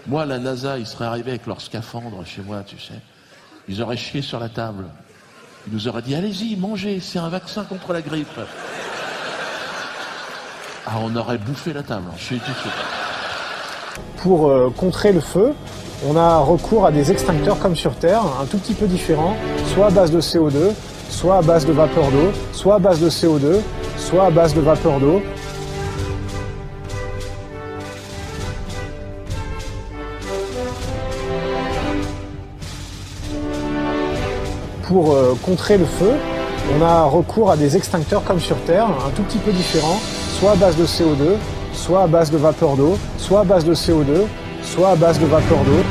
Moi, la NASA, ils seraient arrivés avec leur scaphandre chez moi, tu sais. Ils auraient chié sur la table. Ils nous auraient dit, allez-y, mangez, c'est un vaccin contre la grippe. Ah, on aurait bouffé la table, je suis tout de suite. Pour contrer le feu, on a recours à des extincteurs comme sur Terre, un tout petit peu différents, soit à base de CO2, soit à base de vapeur d'eau, soit à base de CO2, soit à base de vapeur d'eau. Pour contrer le feu, on a recours à des extincteurs comme sur Terre, un tout petit peu différents, soit à base de CO2, soit à base de vapeur d'eau, soit à base de CO2, soit à base de vapeur d'eau.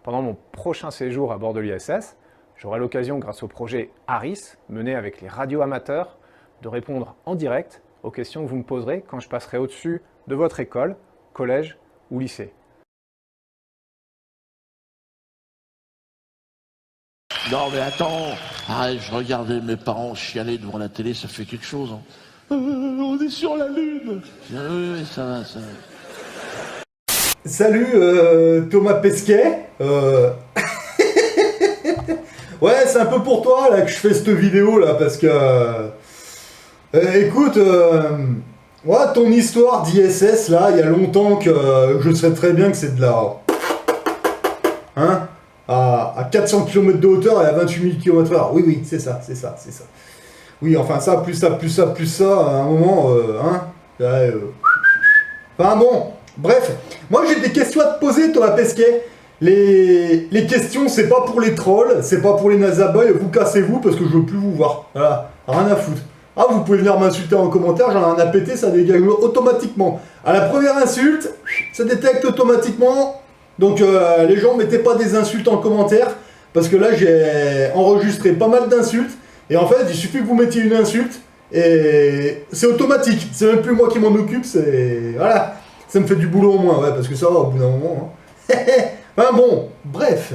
Pendant mon prochain séjour à bord de l'ISS, j'aurai l'occasion, grâce au projet ARIS, mené avec les radioamateurs, de répondre en direct aux questions que vous me poserez quand je passerai au-dessus de votre école, collège ou lycée. Non mais attends, arrête, je regardais mes parents chialer devant la télé, ça fait quelque chose. Hein. On est sur la Lune. Oui, ça va, ça va. Salut Thomas Pesquet. Ouais, c'est un peu pour toi là que je fais cette vidéo là parce que écoute, ouais, ton histoire d'ISS là, il y a longtemps que je sais très bien que c'est de la hein, à 400 km de hauteur et à 28 000 km/h. Oui, oui, c'est ça, c'est ça, c'est ça. Oui, enfin ça, plus ça, plus ça, plus ça, à un moment, hein. Ouais, enfin bon. Bref, moi j'ai des questions à te poser, Thomas Pesquet. Les questions, c'est pas pour les trolls, c'est pas pour les NASA boys, vous cassez-vous parce que je veux plus vous voir. Voilà, rien à foutre. Ah, vous pouvez venir m'insulter en commentaire, j'en ai rien à péter, ça dégage automatiquement. À la première insulte, ça détecte automatiquement. Donc les gens, mettez pas des insultes en commentaire, parce que là j'ai enregistré pas mal d'insultes, et en fait, il suffit que vous mettiez une insulte, et c'est automatique. C'est même plus moi qui m'en occupe, c'est... Voilà. Ça me fait du boulot au moins, ouais, parce que ça va au bout d'un moment. Hein. Enfin bon, bref.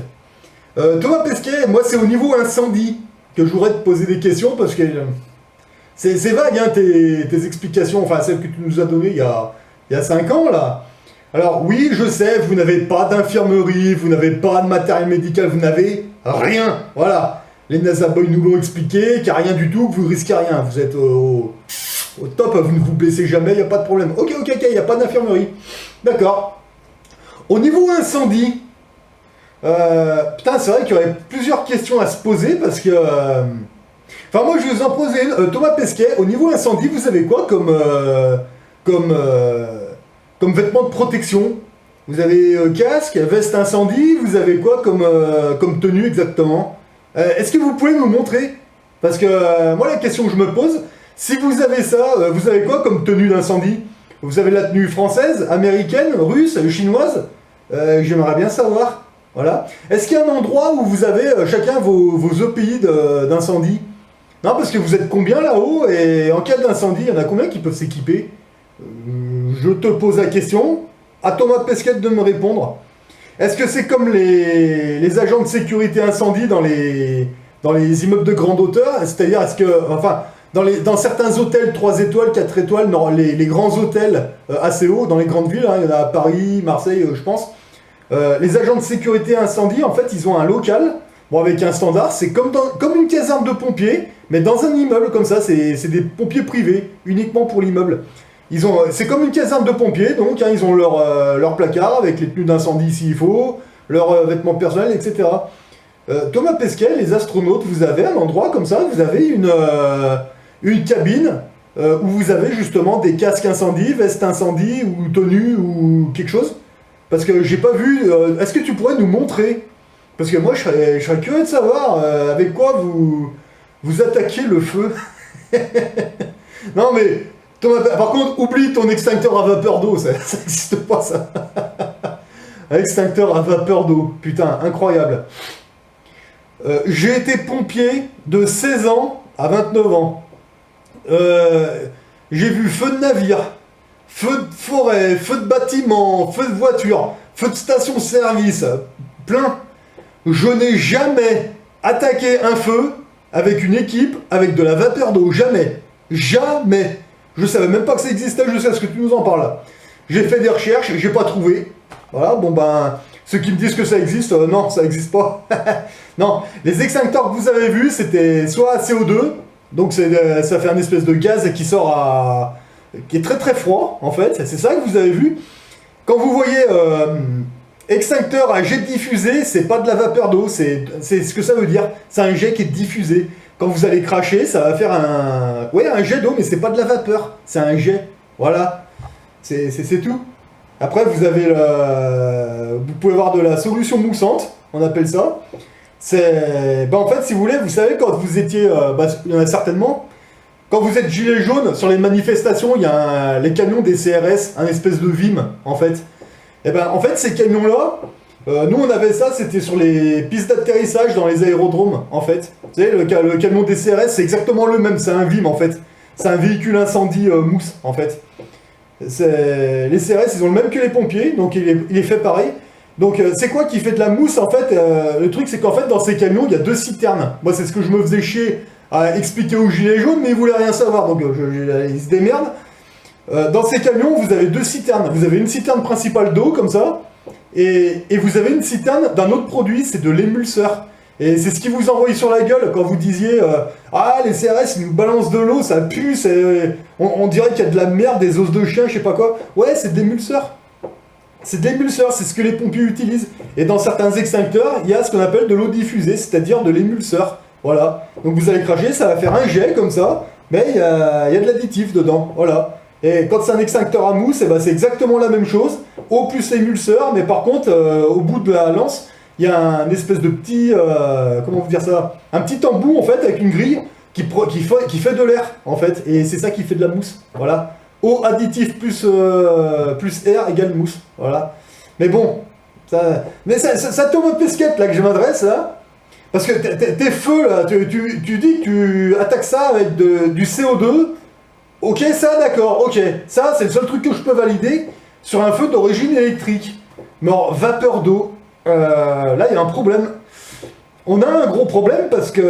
Thomas Pesquet, moi c'est au niveau incendie que je voudrais te poser des questions, parce que c'est vague, hein, tes explications, enfin celles que tu nous as données il y a 5 ans, là. Alors oui, je sais, vous n'avez pas d'infirmerie, vous n'avez pas de matériel médical, vous n'avez rien, voilà. Les NASA Boys nous l'ont expliqué, qu'il n'y a rien du tout, que vous ne risquez rien, vous êtes au top, vous ne vous blessez jamais, il n'y a pas de problème. Ok, il n'y a pas d'infirmerie. D'accord. Au niveau incendie, putain, c'est vrai qu'il y aurait plusieurs questions à se poser, parce que... Enfin, moi, je vais vous en poser une. Thomas Pesquet, au niveau incendie, vous avez quoi comme comme vêtements de protection? Vous avez casque, veste incendie, vous avez quoi comme tenue exactement? Est-ce que vous pouvez nous montrer? Parce que moi la question que je me pose, si vous avez ça, vous avez quoi comme tenue d'incendie? Vous avez la tenue française, américaine, russe, chinoise? J'aimerais bien savoir. Voilà. Est-ce qu'il y a un endroit où vous avez chacun vos EPI d'incendie? Non, parce que vous êtes combien là-haut? Et en cas d'incendie, il y en a combien qui peuvent s'équiper? Je te pose la question. À Thomas Pesquet de me répondre. Est-ce que c'est comme les agents de sécurité incendie dans les immeubles de grande hauteur? C'est-à-dire, est-ce que, enfin, dans certains hôtels 3 étoiles, 4 étoiles, les grands hôtels assez hauts, dans les grandes villes, hein, il y en a à Paris, Marseille, je pense, les agents de sécurité incendie, en fait, ils ont un local, bon, avec un standard, c'est comme une caserne de pompiers, mais dans un immeuble comme ça, c'est des pompiers privés, uniquement pour l'immeuble. C'est comme une caserne de pompiers, donc hein, ils ont leur placard avec les tenues d'incendie s'il faut, leurs vêtements personnels, etc. Thomas Pesquet, les astronautes, vous avez un endroit comme ça, vous avez une cabine où vous avez justement des casques incendie, vestes incendie ou tenues ou quelque chose? Parce que j'ai pas vu. Est-ce que tu pourrais nous montrer? Parce que moi je serais curieux de savoir avec quoi vous attaquez le feu. Non mais. Par contre, oublie ton extincteur à vapeur d'eau, ça n'existe pas ça. Extincteur à vapeur d'eau, putain, incroyable. J'ai été pompier de 16 ans à 29 ans. J'ai vu feu de navire, feu de forêt, feu de bâtiment, feu de voiture, feu de station-service, plein. Je n'ai jamais attaqué un feu avec une équipe, avec de la vapeur d'eau, jamais. Jamais. Je savais même pas que ça existait jusqu'à ce que tu nous en parles. J'ai fait des recherches, j'ai pas trouvé. Voilà, bon ben, ceux qui me disent que ça existe, non, ça existe pas. Non, les extincteurs que vous avez vus, c'était soit CO2, donc ça fait un espèce de gaz qui sort qui est très très froid, en fait, c'est ça que vous avez vu. Quand vous voyez extincteur à jet diffusé, c'est pas de la vapeur d'eau, c'est ce que ça veut dire. C'est un jet qui est diffusé. Quand vous allez cracher, ça va faire un jet d'eau, mais c'est pas de la vapeur, c'est un jet. Voilà, c'est tout. Après, vous pouvez avoir de la solution moussante, on appelle ça. En fait, si vous voulez, vous savez, quand vous étiez, il y en a certainement, quand vous êtes gilet jaune, sur les manifestations, il y a les camions des CRS, un espèce de Vim, en fait. Et en fait, ces camions-là, nous on avait ça, c'était sur les pistes d'atterrissage dans les aérodromes, en fait. Vous savez, le camion des CRS, c'est exactement le même, c'est un Vim, en fait. C'est un véhicule incendie mousse, en fait. Les CRS, ils ont le même que les pompiers, donc il est fait pareil. Donc c'est quoi qui fait de la mousse, en fait? Le truc, c'est qu'en fait, dans ces camions, il y a 2 citernes. Moi, c'est ce que je me faisais chier à expliquer aux gilets jaunes, mais ils voulaient rien savoir, donc ils se démerdent. Dans ces camions, vous avez 2 citernes. Vous avez une citerne principale d'eau, comme ça, et vous avez une citerne d'un autre produit, c'est de l'émulseur. Et c'est ce qui vous envoie sur la gueule quand vous disiez ah, les CRS, ils nous balancent de l'eau, ça pue, on dirait qu'il y a de la merde, des os de chien, je sais pas quoi. Ouais, c'est de l'émulseur. C'est de l'émulseur, c'est ce que les pompiers utilisent. Et dans certains extincteurs, il y a ce qu'on appelle de l'eau diffusée, c'est-à-dire de l'émulseur. Voilà. Donc vous allez cracher, ça va faire un jet comme ça, mais il y a de l'additif dedans. Voilà. Et quand c'est un extincteur à mousse, c'est exactement la même chose. Eau plus émulseur, mais par contre, au bout de la lance, il y a un espèce de petit, comment vous dire ça, un petit embout en fait avec une grille qui fait de l'air en fait, et c'est ça qui fait de la mousse. Voilà. Eau additif plus air égale mousse. Voilà. Mais bon, ça tombe au pesquette là que je m'adresse là, parce que tes feux là, tu dis que tu attaques ça avec du CO2. Ok, ça d'accord, ok. Ça c'est le seul truc que je peux valider sur un feu d'origine électrique. Mais en vapeur d'eau. Là, il y a un problème. On a un gros problème parce que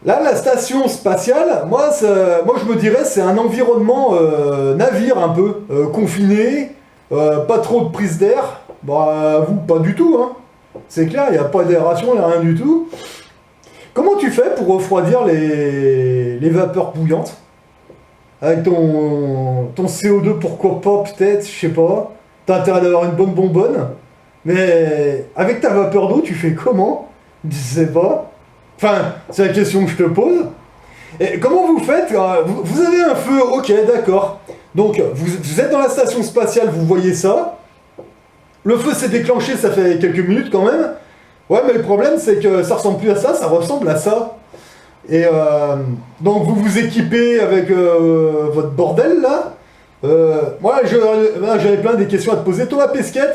là, la station spatiale, moi je me dirais, c'est un environnement navire un peu confiné, pas trop de prise d'air. Bah, vous, pas du tout, hein. C'est clair, il n'y a pas d'aération, il n'y a rien du tout. Comment tu fais pour refroidir les vapeurs bouillantes? Avec ton CO2, pourquoi pas, peut-être, je sais pas. T'as intérêt d'avoir une bonne bonbonne. Mais avec ta vapeur d'eau, tu fais comment? Je sais pas. Enfin, c'est la question que je te pose. Et comment vous faites? Vous avez un feu, ok, d'accord. Donc, vous êtes dans la station spatiale, vous voyez ça. Le feu s'est déclenché, ça fait quelques minutes quand même. Ouais, mais le problème, c'est que ça ressemble plus à ça, ça ressemble à ça. Et donc, vous vous équipez avec votre bordel, là. Moi, j'avais plein de questions à te poser. Thomas Pesquet,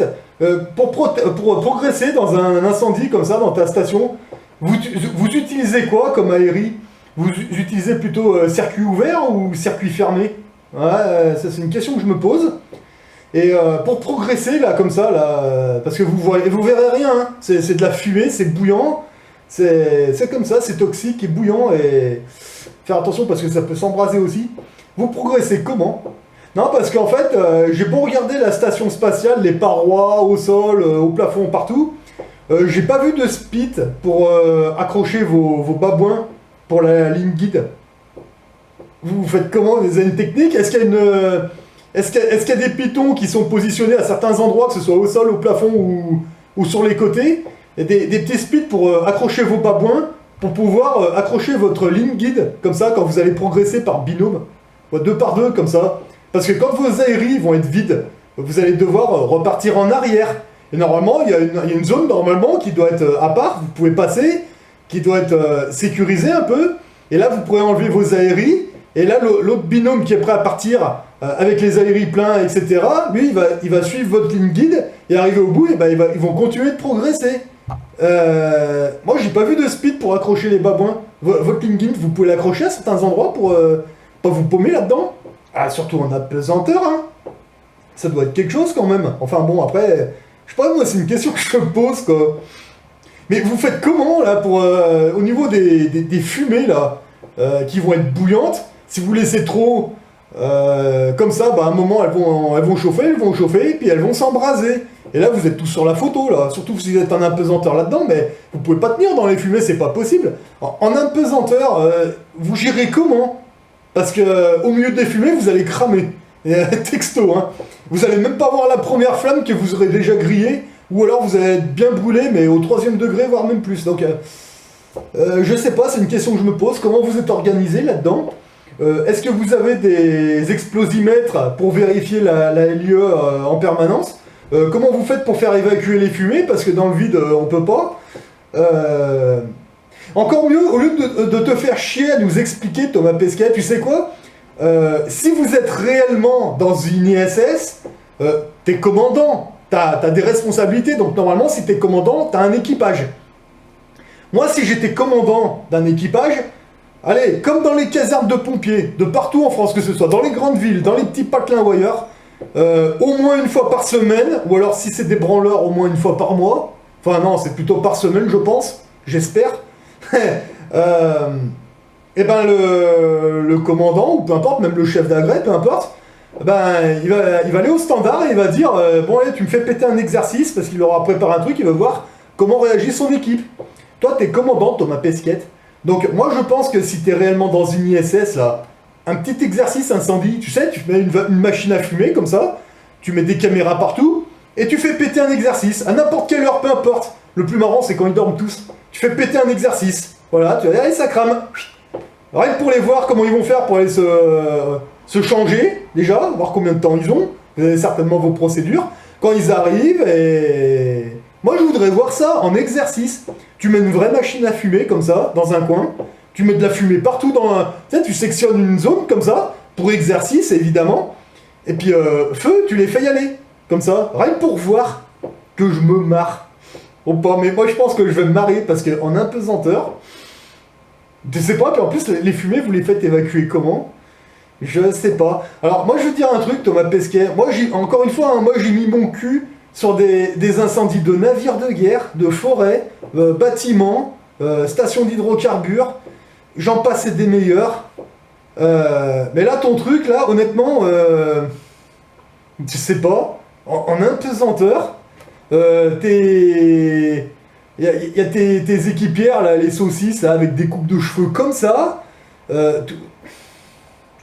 pour progresser dans un incendie comme ça, dans ta station, vous utilisez quoi comme aérie? Vous utilisez plutôt circuit ouvert ou circuit fermé? Ouais, ça c'est une question que je me pose. Et pour progresser là, comme ça, là, parce que vous verrez rien, hein. C'est de la fumée, c'est bouillant, c'est comme ça, c'est toxique et bouillant, et faire attention parce que ça peut s'embraser aussi. Vous progressez comment? Non, parce qu'en fait, j'ai beau regarder la station spatiale, les parois, au sol, au plafond, partout, j'ai pas vu de spit pour accrocher vos babouins pour la ligne guide. Vous faites comment? Vous avez une technique? Est-ce qu'il y a des pitons qui sont positionnés à certains endroits, que ce soit au sol, au plafond ou sur les côtés? Et des petits spits pour accrocher vos babouins, pour pouvoir accrocher votre ligne guide, comme ça, quand vous allez progresser par binôme, 2 par 2, comme ça. Parce que quand vos aéries vont être vides, vous allez devoir repartir en arrière. Et normalement, il y a une zone normalement qui doit être à part, vous pouvez passer, qui doit être sécurisée un peu. Et là, vous pourrez enlever vos aéries. Et là, l'autre binôme qui est prêt à partir avec les aéries pleins, etc., lui, il va suivre votre ligne guide et arriver au bout, et ben, ils vont continuer de progresser. Moi, j'ai pas vu de speed pour accrocher les babouins. Votre ligne guide, vous pouvez l'accrocher à certains endroits pour pas vous paumer là-dedans. Ah, surtout en apesanteur, hein. Ça doit être quelque chose quand même. Enfin bon, après, je sais pas, moi, c'est une question que je me pose, quoi. Mais vous faites comment, là, pour au niveau des fumées, là, qui vont être bouillantes? Si vous laissez trop comme ça, bah, à un moment, elles vont chauffer, puis elles vont s'embraser. Et là, vous êtes tous sur la photo, là. Surtout si vous êtes en apesanteur là-dedans, mais vous pouvez pas tenir dans les fumées, c'est pas possible. En apesanteur, vous gérez comment? Parce que au milieu des fumées, vous allez cramer. Texto, hein. Vous allez même pas voir la première flamme que vous aurez déjà grillée, ou alors vous allez être bien brûlé, mais au 3e degré, voire même plus. Donc, je sais pas, c'est une question que je me pose. Comment vous êtes organisé là-dedans? Est-ce que vous avez des explosimètres pour vérifier la LIE en permanence? Comment vous faites pour faire évacuer les fumées? Parce que dans le vide, on peut pas. Encore mieux, au lieu de te faire chier à nous expliquer, Thomas Pesquet, tu sais quoi? Si vous êtes réellement dans une ISS, t'es commandant, t'as des responsabilités, donc normalement, si t'es commandant, t'as un équipage. Moi, si j'étais commandant d'un équipage, allez, comme dans les casernes de pompiers, de partout en France, que ce soit dans les grandes villes, dans les petits patelins ou ailleurs, au moins une fois par semaine, ou alors si c'est des branleurs, au moins une fois par mois. Enfin non, c'est plutôt par semaine, je pense, j'espère. Et ben le commandant, ou peu importe, même le chef d'agrès, peu importe, ben il va aller au standard et il va dire bon allez, tu me fais péter un exercice, parce qu'il aura préparé un truc, il va voir comment réagit son équipe. Toi, t'es commandant, Thomas Pesquet. Donc moi je pense que si t'es réellement dans une ISS là, un petit exercice incendie, tu sais, tu mets une machine à fumer comme ça, tu mets des caméras partout, et tu fais péter un exercice, à n'importe quelle heure, peu importe. Le plus marrant c'est quand ils dorment tous. Tu fais péter un exercice, voilà, tu vas dire, allez ça crame. Rien que pour les voir comment ils vont faire pour aller se changer, déjà, voir combien de temps ils ont, vous avez certainement vos procédures, quand ils arrivent, et... Moi je voudrais voir ça en exercice. Tu mets une vraie machine à fumer comme ça, dans un coin, tu mets de la fumée partout dans tu sais, tu sectionnes une zone comme ça, pour exercice évidemment, et puis feu, tu les fais y aller, comme ça, rien que pour voir que je me marre. Oh, pas, mais moi je pense que je vais me marrer, parce qu'en apesanteur, je sais pas, puis en plus les fumées vous les faites évacuer comment? Je sais pas. Alors moi je veux dire un truc, Thomas Pesquet, moi encore une fois, hein, moi j'ai mis mon cul sur des incendies de navires de guerre, de forêts, bâtiments, stations d'hydrocarbures, j'en passais des meilleurs. Mais là, ton truc, là, honnêtement, tu sais pas, en apesanteur, il y a tes équipières, là, les saucisses, là, avec des coupes de cheveux comme ça, je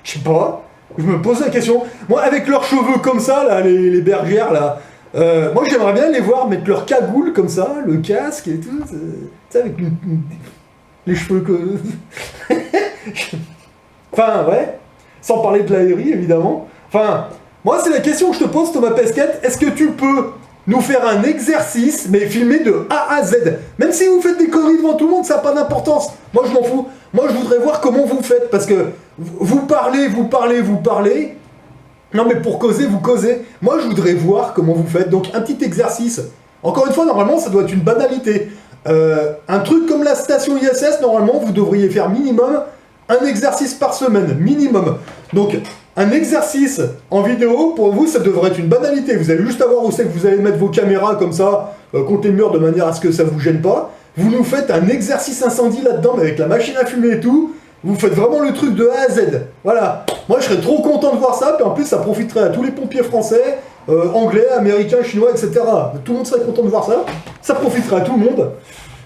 sais pas, je me pose la question. Moi, avec leurs cheveux comme ça, là, les bergères, là, moi j'aimerais bien les voir mettre leur cagoule comme ça, le casque et tout, tu sais, avec les cheveux que... Enfin, ouais. Sans parler de l'aérie, évidemment. Enfin, moi, c'est la question que je te pose, Thomas Pesquet. Est-ce que tu peux nous faire un exercice, mais filmé de A à Z? Même si vous faites des conneries devant tout le monde, ça n'a pas d'importance. Moi, je m'en fous. Moi, je voudrais voir comment vous faites, parce que vous parlez. Non, mais pour causer, vous causez. Moi, je voudrais voir comment vous faites. Donc, un petit exercice. Encore une fois, normalement, ça doit être une banalité. Un truc comme la station ISS, normalement, vous devriez faire minimum un exercice par semaine. Minimum. Donc, un exercice en vidéo, pour vous, ça devrait être une banalité. Vous allez juste avoir où c'est que vous allez mettre vos caméras comme ça, contre les murs, de manière à ce que ça vous gêne pas. Vous nous faites un exercice incendie là-dedans, mais avec la machine à fumer et tout. Vous faites vraiment le truc de A à Z. Voilà. Moi, je serais trop content de voir ça. Puis en plus, ça profiterait à tous les pompiers français, anglais, américains, chinois, etc. Tout le monde serait content de voir ça. Ça profiterait à tout le monde.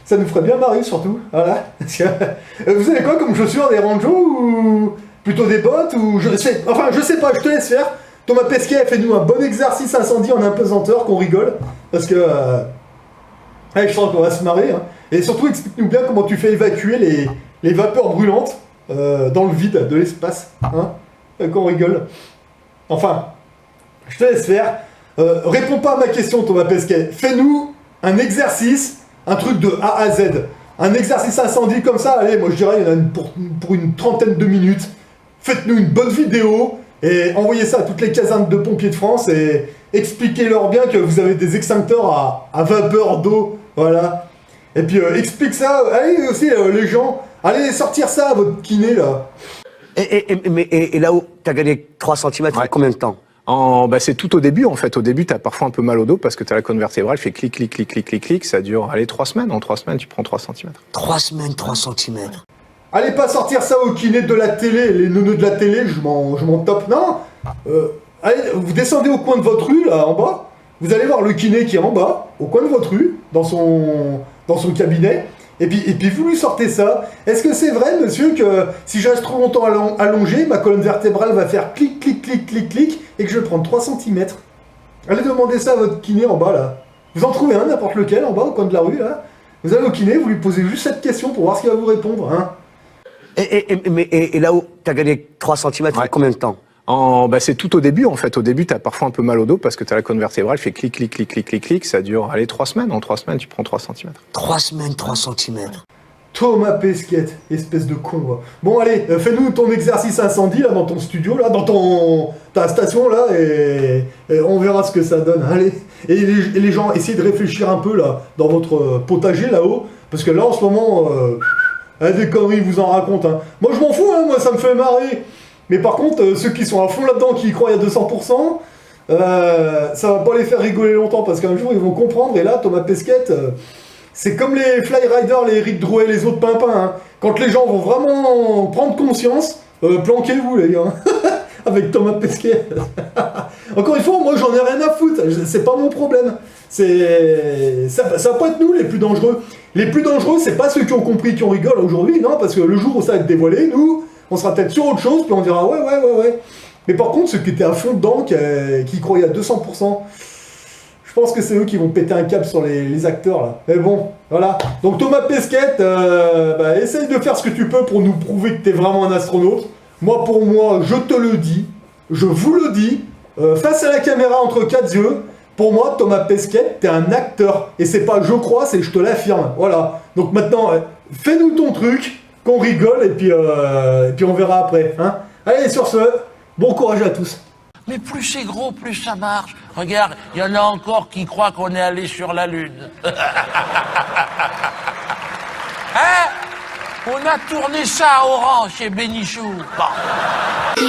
Ça nous ferait bien marrer, surtout. Voilà. Vous avez quoi comme chaussures, des ranjos ou plutôt des bottes ou je sais pas, je te laisse faire. Thomas Pesquet, fais-nous un bon exercice incendie en apesanteur, qu'on rigole. Parce que... je sens qu'on va se marrer. Hein. Et surtout, explique-nous bien comment tu fais évacuer les vapeurs brûlantes dans le vide de l'espace. Hein, qu'on rigole. Enfin, je te laisse faire. Réponds pas à ma question, Thomas Pesquet. Fais-nous un exercice, un truc de A à Z. Un exercice incendie comme ça, allez, moi je dirais, il y en a pour une trentaine de minutes. Faites-nous une bonne vidéo et envoyez ça à toutes les casernes de pompiers de France et expliquez-leur bien que vous avez des extincteurs à vapeur d'eau. Voilà. Et puis explique ça, allez aussi les gens, allez sortir ça à votre kiné là. Et là où t'as gagné 3 cm, en combien de temps? C'est tout au début, en fait. Au début, t'as parfois un peu mal au dos parce que t'as la colonne vertébrale, fait clic, clic, clic, clic, clic, clic. Ça dure, 3 semaines. En 3 semaines, tu prends 3 cm. 3 semaines, 3 cm. Allez pas sortir ça au kiné de la télé, les neuneux de la télé, je m'en tape. Non. Allez, vous descendez au coin de votre rue, là, en bas. Vous allez voir le kiné qui est en bas, au coin de votre rue, dans son cabinet. Et puis vous lui sortez ça. Est-ce que c'est vrai, monsieur, que si je reste trop longtemps allongé, ma colonne vertébrale va faire clic, clic, clic, clic, clic, et que je vais prendre 3 cm? Allez demander ça à votre kiné en bas, là. Vous en trouvez un, n'importe lequel, en bas, au coin de la rue, là. Vous allez au kiné, vous lui posez juste cette question pour voir ce qu'il va vous répondre, hein. Et là où t'as gagné 3 cm, en combien de temps? C'est tout au début, en fait. Au début, t'as parfois un peu mal au dos parce que t'as la colonne vertébrale, fait clic, clic, clic, clic, clic, clic. Ça dure, 3 semaines. En 3 semaines, tu prends 3 cm. 3 semaines, 3 cm. Thomas Pesquet, espèce de con, va. Bon, allez, fais-nous ton exercice incendie, là, dans ton studio, là, dans ta station, là, et on verra ce que ça donne. Allez. Et les gens, essayez de réfléchir un peu, là, dans votre potager, là-haut, parce que là, en ce moment, des conneries, vous en racontent, hein. Moi, je m'en fous, hein, moi, ça me fait marrer. Mais par contre, ceux qui sont à fond là-dedans, qui y croient à 200%, ça va pas les faire rigoler longtemps, parce qu'un jour, ils vont comprendre, et là, Thomas Pesquet... c'est comme les Fly Riders, les Eric Drouet, les autres pimpins. Hein. Quand les gens vont vraiment prendre conscience, planquez-vous, les gars. Avec Thomas Pesquet. Encore une fois, moi, j'en ai rien à foutre. C'est pas mon problème. Ça va pas être nous les plus dangereux. Les plus dangereux, c'est pas ceux qui ont compris, qui ont rigolé aujourd'hui, non, parce que le jour où ça va être dévoilé, nous, on sera peut-être sur autre chose, puis on dira ouais. Mais par contre, ceux qui étaient à fond dedans, qui croyaient à 200%, je pense que c'est eux qui vont péter un câble sur les acteurs, là. Mais bon, voilà. Donc Thomas Pesquet, essaye de faire ce que tu peux pour nous prouver que t'es vraiment un astronaute. Moi, pour moi, je te le dis, je vous le dis, face à la caméra entre 4 yeux, pour moi, Thomas Pesquet, t'es un acteur. Et c'est pas je crois, c'est je te l'affirme. Voilà. Donc maintenant, fais-nous ton truc, qu'on rigole, et puis on verra après. Hein. Allez, sur ce, bon courage à tous. Mais plus c'est gros, plus ça marche. Regarde, il y en a encore qui croient qu'on est allé sur la Lune. Hein? On a tourné ça à Oran chez Bénichou. Bon.